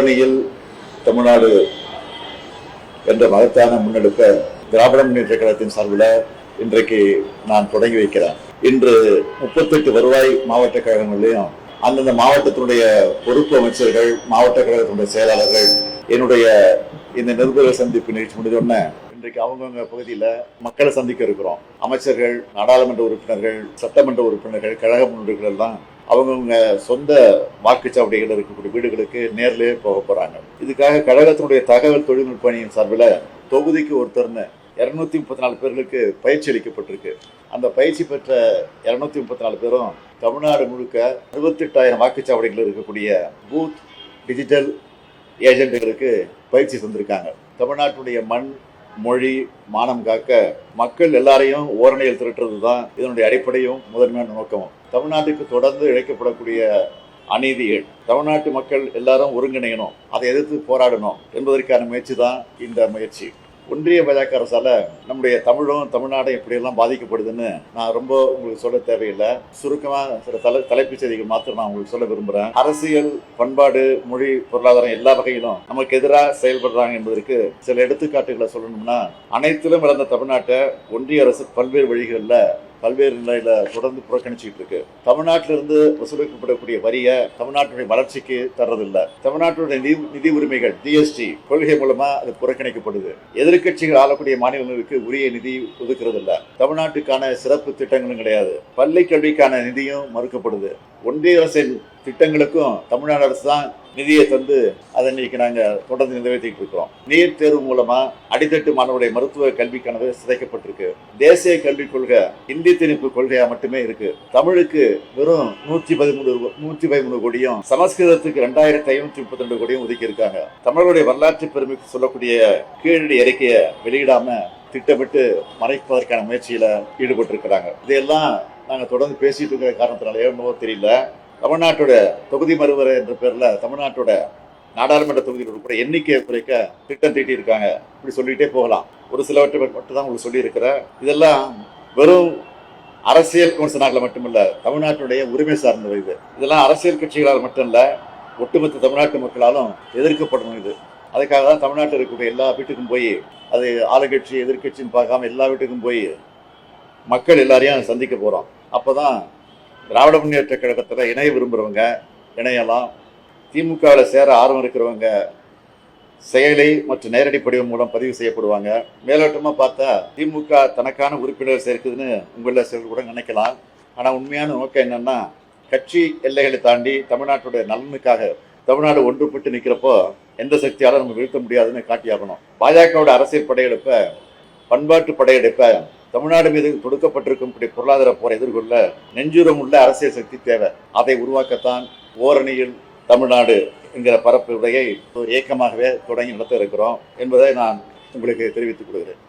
ஓரணியில் தமிழ்நாடு என்ற மகத்தான முன்னெடுப்பை திராவிட முன்னேற்ற கழகத்தின் சார்பில் இன்றைக்கு நான் தொடங்கி வைக்கிறேன். இன்று 38 வருவாய் மாவட்ட கழகங்களிலும் அந்தந்த மாவட்டத்தினுடைய பொறுப்பு அமைச்சர்கள், மாவட்ட கழகத்தினுடைய செயலாளர்கள் என்னுடைய இந்த நிருபர்கள் சந்திப்பு நிகழ்ச்சி முடிஞ்சோடனே இன்றைக்கு அவங்கவுங்க பகுதியில் மக்களை சந்திக்க இருக்கிறோம். அமைச்சர்கள், நாடாளுமன்ற உறுப்பினர்கள், சட்டமன்ற உறுப்பினர்கள், கழக முன்னோடிகள் எல்லாம் அவங்கவுங்க சொந்த வாக்குச்சாவடிகள் இருக்கக்கூடிய வீடுகளுக்கு நேரிலே போக போறாங்க. இதுக்காக கழகத்தினுடைய தகவல் தொழில்நுட்ப அணியின் சார்பில் தொகுதிக்கு ஒருத்தர்னு 234 பேர்களுக்கு பயிற்சி அளிக்கப்பட்டிருக்கு. அந்த பயிற்சி பெற்ற 234 பேரும் தமிழ்நாடு முழுக்க 68,000 வாக்குச்சாவடிகள் இருக்கக்கூடிய பூத் டிஜிட்டல் ஏஜென்ட்டுகளுக்கு பயிற்சி தந்திருக்காங்க. தமிழ்நாட்டுடைய மண், மொழி, மானம் காக்க மக்கள் எல்லாரையும் ஓரணியில் திரட்டுறது தான் இதனுடைய அடிப்படையும் முதன்மையான நோக்கமும். தமிழ்நாட்டுக்கு தொடர்ந்து இழைக்கப்படக்கூடிய அநீதிகள், தமிழ்நாட்டு மக்கள் எல்லாரும் ஒருங்கிணையணும், அதை எதிர்த்து போராடணும் என்பதற்கான முயற்சி தான் இந்த முயற்சி. ஒன்றிய பாஜக அரசால நம்முடைய தமிழும் தமிழ்நாடும் எப்படியெல்லாம் பாதிக்கப்படுதுன்னு நான் ரொம்ப உங்களுக்கு சொல்ல தேவையில்லை. சுருக்கமாக சில தலைப்புச் செய்திகள் மாத்திரம் நான் உங்களுக்கு சொல்ல விரும்புகிறேன். அரசியல், பண்பாடு, மொழி, பொருளாதாரம் எல்லா வகையிலும் நமக்கு எதிராக செயல்படுறாங்க என்பதற்கு சில எடுத்துக்காட்டுகளை சொல்லணும்னா, அனைத்திலும் இழந்த தமிழ்நாட்டை ஒன்றிய அரசு பல்வேறு வழிகளில் பல்வேறு நிலையில தொடர்ந்து புறக்கணிச்சுட்டு இருக்கு. தமிழ்நாட்டிலிருந்து வசூலிக்கப்படக்கூடிய வரியை தமிழ்நாட்டுடைய வளர்ச்சிக்கு தர்றதில்லை. தமிழ்நாட்டுடைய நிதி உரிமைகள் ஜிஎஸ்டி கொள்கை மூலமா அது புறக்கணிக்கப்படுது. எதிர்கட்சிகள் ஆளக்கூடிய மாநிலங்களுக்கு உரிய நிதி ஒதுக்குறது இல்லை. தமிழ்நாட்டுக்கான சிறப்பு திட்டங்களும் கிடையாது. பள்ளி கல்விக்கான நிதியும் மறுக்கப்படுது. ஒன்றிய அரசின் திட்டங்களுக்கும் தமிழ்நாடு அரசு தான் நிதியை தந்து அதை இன்னைக்கு நாங்கள் தொடர்ந்து நிறைவேற்றிட்டு இருக்கிறோம். நீட் தேர்வு மூலமா அடித்தட்டு மாணவருடைய மருத்துவ கல்விக்கானது சிதைக்கப்பட்டிருக்கு. தேசிய கல்விக் கொள்கை இந்தி திணிப்பு கொள்கையா மட்டுமே இருக்கு. தமிழுக்கு வெறும் 113 கோடியும், சமஸ்கிருதத்துக்கு 2,532 கோடியும் ஒதுக்கி இருக்காங்க. தமிழருடைய வரலாற்று பெருமைக்கு சொல்லக்கூடிய கீழடி அறிக்கையை வெளியிடாம திட்டமிட்டு மறைப்பதற்கான முயற்சியில ஈடுபட்டு இருக்கிறாங்க. இதையெல்லாம் நாங்கள் தொடர்ந்து பேசிட்டு இருக்கிற காரணத்தினாலே என்னவோ தெரியல, தமிழ்நாட்டோட தொகுதி மறுவரை என்ற பேர்ல தமிழ்நாட்டோட நாடாளுமன்ற தொகுதியில் கூட எண்ணிக்கையை குறைக்க திட்டம் தீட்டி இருக்காங்க. இப்படி சொல்லிட்டே போகலாம். ஒரு சிலவற்றை மட்டும் தான் உங்களுக்கு சொல்லி இருக்கிறேன். இதெல்லாம் வெறும் அரசியல் விமர்சனங்களை மட்டுமல்ல, தமிழ்நாட்டுடைய உரிமை சார்ந்தவை. இதெல்லாம் அரசியல் கட்சிகளால் மட்டும் இல்ல, ஒட்டுமொத்த தமிழ்நாட்டு மக்களாலும் எதிர்க்கப்படணும். இது அதுக்காக தான் தமிழ்நாட்டில் இருக்கக்கூடிய எல்லா வீட்டுக்கும் போய், அது ஆளுங்கட்சி எதிர்கட்சின்னு பார்க்காம எல்லா வீட்டுக்கும் போய் மக்கள் எல்லாரையும் சந்திக்க போறோம். அப்போதான் திராவிட முன்னேற்ற கழகத்தில் இணைய விரும்புகிறவங்க இணையலாம். திமுகவில் சேர ஆர்வம் இருக்கிறவங்க செயலி மற்றும் நேரடி படிவம் மூலம் பதிவு செய்யப்படுவாங்க. மேலோட்டமாக பார்த்தா திமுக தனக்கான உறுப்பினர் சேர்க்குதுன்னு உங்களில் சிலர் கூட நினைக்கலாம். ஆனால் உண்மையான நோக்கம் என்னன்னா, கட்சி எல்லைகளை தாண்டி தமிழ்நாட்டுடைய நலனுக்காக தமிழ்நாடு ஒன்றுபட்டு நிற்கிறப்போ எந்த சக்தியாலும் நம்ம வீழ்த்த முடியாதுன்னு காட்டியாகணும். பாஜகவோட அரசியல் படையெடுப்பை, பண்பாட்டு படையெடுப்பை, தமிழ்நாடு மீது தொடுக்கப்பட்டிருக்கும் பொருளாதார போரை எதிர்கொள்ள நெஞ்சுரம் உள்ள அரசியல் சக்தி தேவை. அதை உருவாக்கத்தான் ஓரணியில் தமிழ்நாடு என்கிற பரப்பு உரையை ஒரு இயக்கமாகவே தொடங்கி நடத்த இருக்கிறோம் என்பதை நான் உங்களுக்கு தெரிவித்துக் கொள்கிறேன்.